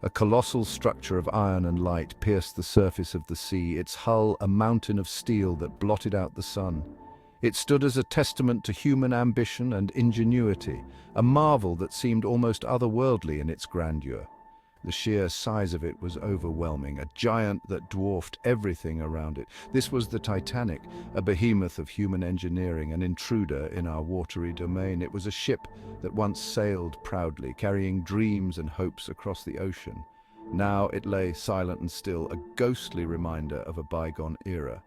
A colossal structure of iron and light pierced the surface of the sea, its hull a mountain of steel that blotted out the sun. It stood as a testament to human ambition and ingenuity, a marvel that seemed almost otherworldly in its grandeur. The sheer size of it was overwhelming, a giant that dwarfed everything around it. This was the Titanic, a behemoth of human engineering, an intruder in our watery domain. It was a ship that once sailed proudly, carrying dreams and hopes across the ocean. Now it lay silent and still, a ghostly reminder of a bygone era.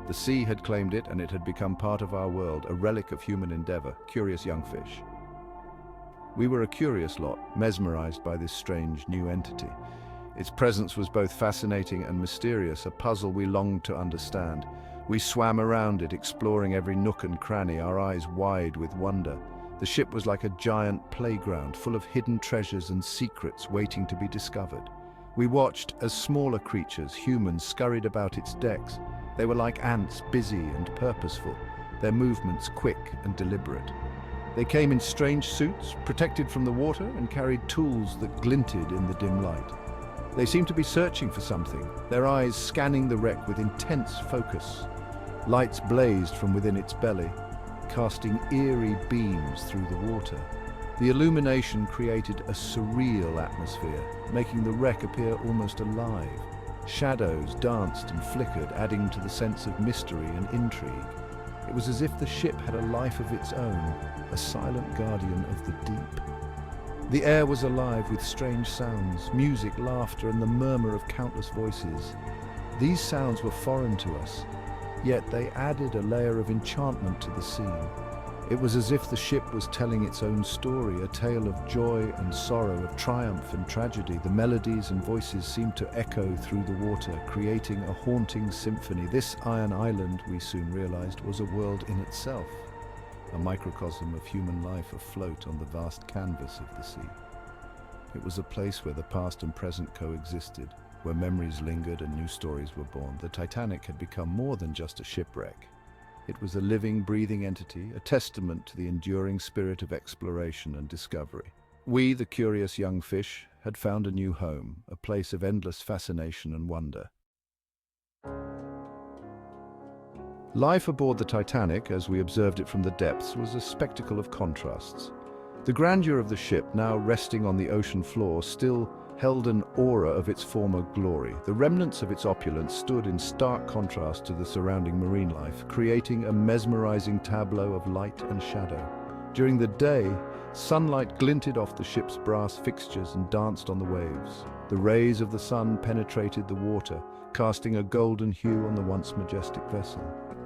The sea had claimed it, and it had become part of our world, a relic of human endeavor, curious young fish. We were a curious lot, mesmerized by this strange new entity. Its presence was both fascinating and mysterious, a puzzle we longed to understand. We swam around it, exploring every nook and cranny, our eyes wide with wonder. The ship was like a giant playground, full of hidden treasures and secrets waiting to be discovered. We watched as smaller creatures, humans, scurried about its decks. They were like ants, busy and purposeful, their movements quick and deliberate. They came in strange suits, protected from the water, and carried tools that glinted in the dim light. They seemed to be searching for something, their eyes scanning the wreck with intense focus. Lights blazed from within its belly, casting eerie beams through the water. The illumination created a surreal atmosphere, making the wreck appear almost alive. Shadows danced and flickered, adding to the sense of mystery and intrigue. It was as if the ship had a life of its own, a silent guardian of the deep. The air was alive with strange sounds, music, laughter, and the murmur of countless voices. These sounds were foreign to us, yet they added a layer of enchantment to the scene. It was as if the ship was telling its own story, a tale of joy and sorrow, of triumph and tragedy. The melodies and voices seemed to echo through the water, creating a haunting symphony. This iron island, we soon realized, was a world in itself, a microcosm of human life afloat on the vast canvas of the sea. It was a place where the past and present coexisted, where memories lingered and new stories were born. The Titanic had become more than just a shipwreck. It was a living, breathing entity, a testament to the enduring spirit of exploration and discovery. We, the curious young fish, had found a new home, a place of endless fascination and wonder. Life aboard the Titanic, as we observed it from the depths, was a spectacle of contrasts. The grandeur of the ship, now resting on the ocean floor, still held an aura of its former glory. The remnants of its opulence stood in stark contrast to the surrounding marine life, creating a mesmerizing tableau of light and shadow. During the day, sunlight glinted off the ship's brass fixtures and danced on the waves. The rays of the sun penetrated the water, casting a golden hue on the once majestic vessel.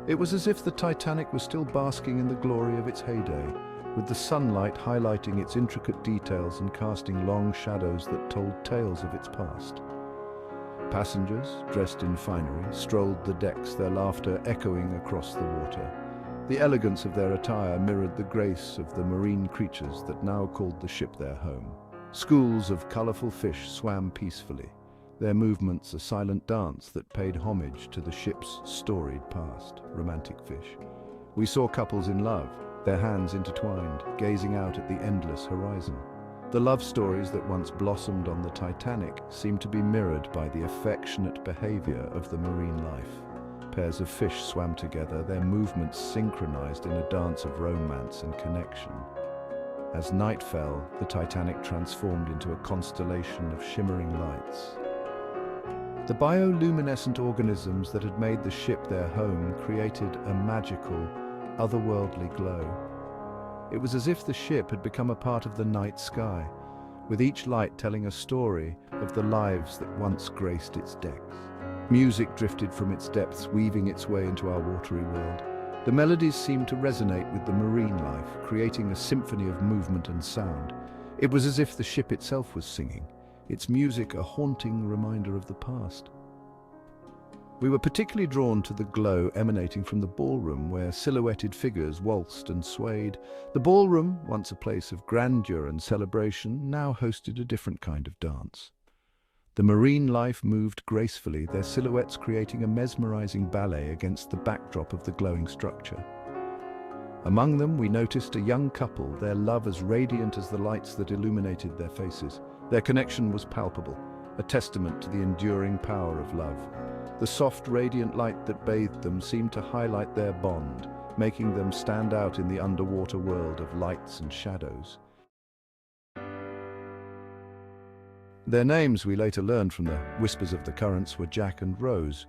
It was as if the Titanic was still basking in the glory of its heyday, with the sunlight highlighting its intricate details and casting long shadows that told tales of its past. Passengers, dressed in finery, strolled the decks, their laughter echoing across the water. The elegance of their attire mirrored the grace of the marine creatures that now called the ship their home. Schools of colorful fish swam peacefully, their movements a silent dance that paid homage to the ship's storied past. Romantic fish. We saw couples in love, their hands intertwined, gazing out at the endless horizon. The love stories that once blossomed on the Titanic seemed to be mirrored by the affectionate behavior of the marine life. Pairs of fish swam together, their movements synchronized in a dance of romance and connection. As night fell, the Titanic transformed into a constellation of shimmering lights. The bioluminescent organisms that had made the ship their home created a magical, otherworldly glow. It was as if the ship had become a part of the night sky, with each light telling a story of the lives that once graced its decks. Music drifted from its depths, weaving its way into our watery world. The melodies seemed to resonate with the marine life, creating a symphony of movement and sound. It was as if the ship itself was singing, its music a haunting reminder of the past. We were particularly drawn to the glow emanating from the ballroom, where silhouetted figures waltzed and swayed. The ballroom, once a place of grandeur and celebration, now hosted a different kind of dance. The marine life moved gracefully, their silhouettes creating a mesmerizing ballet against the backdrop of the glowing structure. Among them, we noticed a young couple, their love as radiant as the lights that illuminated their faces. Their connection was palpable, a testament to the enduring power of love. The soft, radiant light that bathed them seemed to highlight their bond, making them stand out in the underwater world of lights and shadows. Their names, we later learned from the whispers of the currents, were Jack and Rose.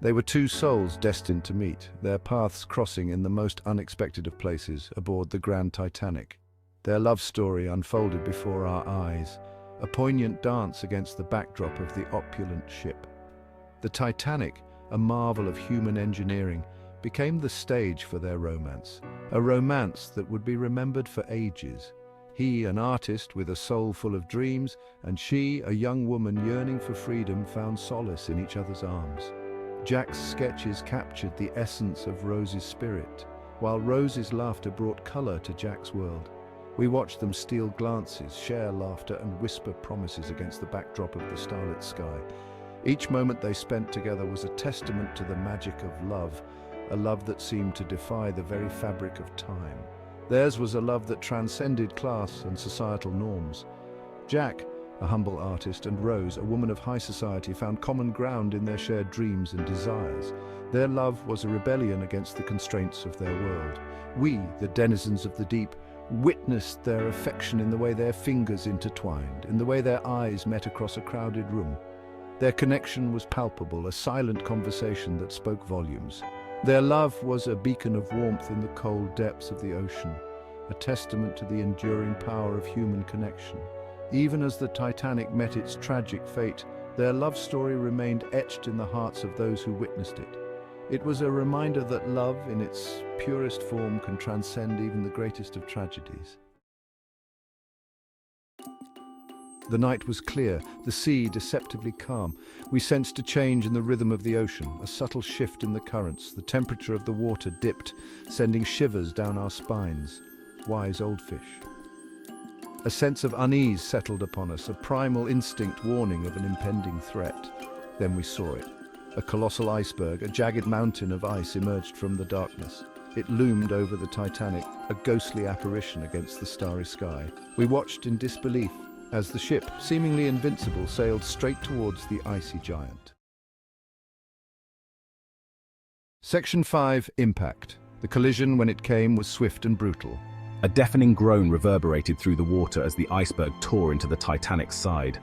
They were two souls destined to meet, their paths crossing in the most unexpected of places, aboard the Grand Titanic. Their love story unfolded before our eyes, a poignant dance against the backdrop of the opulent ship. The Titanic, a marvel of human engineering, became the stage for their romance, a romance that would be remembered for ages. He, an artist with a soul full of dreams, and she, a young woman yearning for freedom, found solace in each other's arms. Jack's sketches captured the essence of Rose's spirit, while Rose's laughter brought color to Jack's world. We watched them steal glances, share laughter, and whisper promises against the backdrop of the starlit sky. Each moment they spent together was a testament to the magic of love, a love that seemed to defy the very fabric of time. Theirs was a love that transcended class and societal norms. Jack, a humble artist, and Rose, a woman of high society, found common ground in their shared dreams and desires. Their love was a rebellion against the constraints of their world. We, the denizens of the deep, witnessed their affection in the way their fingers intertwined, in the way their eyes met across a crowded room. Their connection was palpable, a silent conversation that spoke volumes. Their love was a beacon of warmth in the cold depths of the ocean, a testament to the enduring power of human connection. Even as the Titanic met its tragic fate, their love story remained etched in the hearts of those who witnessed it. It was a reminder that love, in its purest form, can transcend even the greatest of tragedies. The night was clear, the sea deceptively calm. We sensed a change in the rhythm of the ocean, a subtle shift in the currents. The temperature of the water dipped, sending shivers down our spines. Wise old fish. A sense of unease settled upon us, a primal instinct warning of an impending threat. Then we saw it. A colossal iceberg, a jagged mountain of ice, emerged from the darkness. It loomed over the Titanic, a ghostly apparition against the starry sky. We watched in disbelief as the ship, seemingly invincible, sailed straight towards the icy giant. Section 5. Impact. The collision, when it came, was swift and brutal. A deafening groan reverberated through the water as the iceberg tore into the Titanic's side.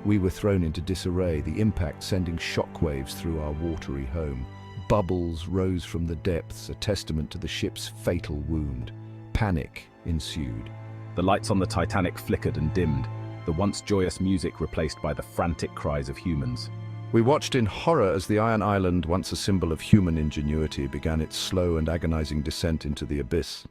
We were thrown into disarray, the impact sending shockwaves through our watery home. Bubbles rose from the depths, a testament to the ship's fatal wound. Panic ensued. The lights on the Titanic flickered and dimmed, the once joyous music replaced by the frantic cries of humans. We watched in horror as the Iron Island, once a symbol of human ingenuity, began its slow and agonizing descent into the abyss.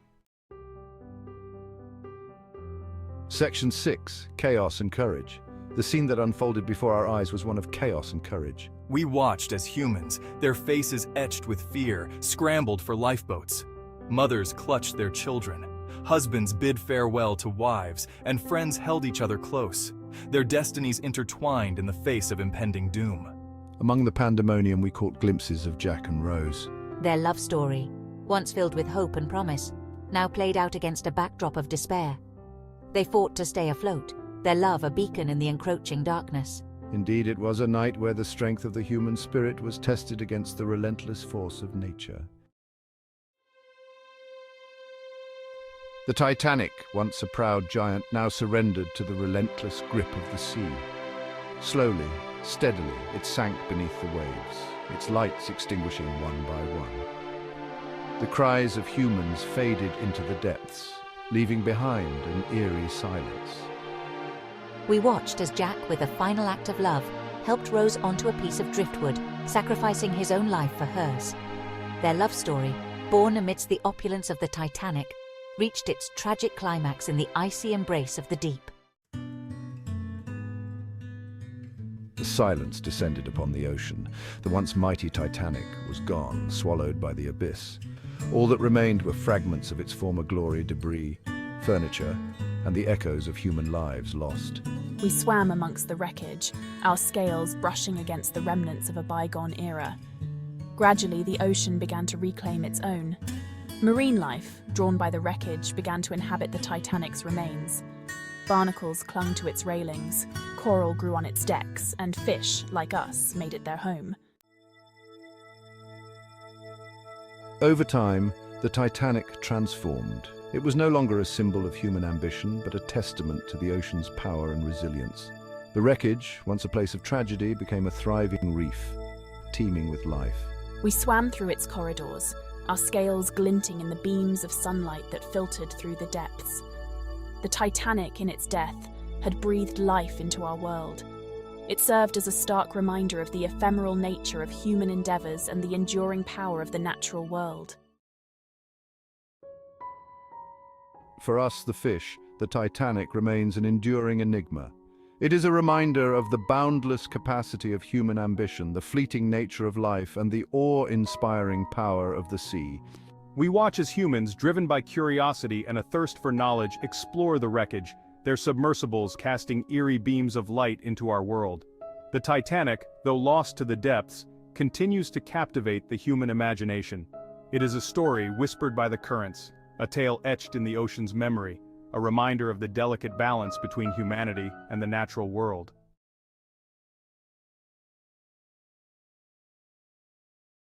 Section 6. Chaos and Courage. The scene that unfolded before our eyes was one of chaos and courage. We watched as humans, their faces etched with fear, scrambled for lifeboats. Mothers clutched their children. Husbands bid farewell to wives, and friends held each other close, their destinies intertwined in the face of impending doom. Among the pandemonium, we caught glimpses of Jack and Rose. Their love story, once filled with hope and promise, now played out against a backdrop of despair. They fought to stay afloat, their love a beacon in the encroaching darkness. Indeed, it was a night where the strength of the human spirit was tested against the relentless force of nature. The Titanic, once a proud giant, now surrendered to the relentless grip of the sea. Slowly, steadily, it sank beneath the waves, its lights extinguishing one by one. The cries of humans faded into the depths, leaving behind an eerie silence. We watched as Jack, with a final act of love, helped Rose onto a piece of driftwood, sacrificing his own life for hers. Their love story, born amidst the opulence of the Titanic, reached its tragic climax in the icy embrace of the deep. The silence descended upon the ocean. The once mighty Titanic was gone, swallowed by the abyss. All that remained were fragments of its former glory, debris, furniture, and the echoes of human lives lost. We swam amongst the wreckage, our scales brushing against the remnants of a bygone era. Gradually, the ocean began to reclaim its own. Marine life, drawn by the wreckage, began to inhabit the Titanic's remains. Barnacles clung to its railings, coral grew on its decks, and fish, like us, made it their home. Over time, the Titanic transformed. It was no longer a symbol of human ambition, but a testament to the ocean's power and resilience. The wreckage, once a place of tragedy, became a thriving reef, teeming with life. We swam through its corridors, our scales glinting in the beams of sunlight that filtered through the depths. The Titanic, in its death, had breathed life into our world. It served as a stark reminder of the ephemeral nature of human endeavors and the enduring power of the natural world. For us, the fish, the Titanic remains an enduring enigma. It is a reminder of the boundless capacity of human ambition, the fleeting nature of life, and the awe-inspiring power of the sea. We watch as humans, driven by curiosity and a thirst for knowledge, explore the wreckage, their submersibles casting eerie beams of light into our world. The Titanic, though lost to the depths, continues to captivate the human imagination. It is a story whispered by the currents, a tale etched in the ocean's memory, a reminder of the delicate balance between humanity and the natural world.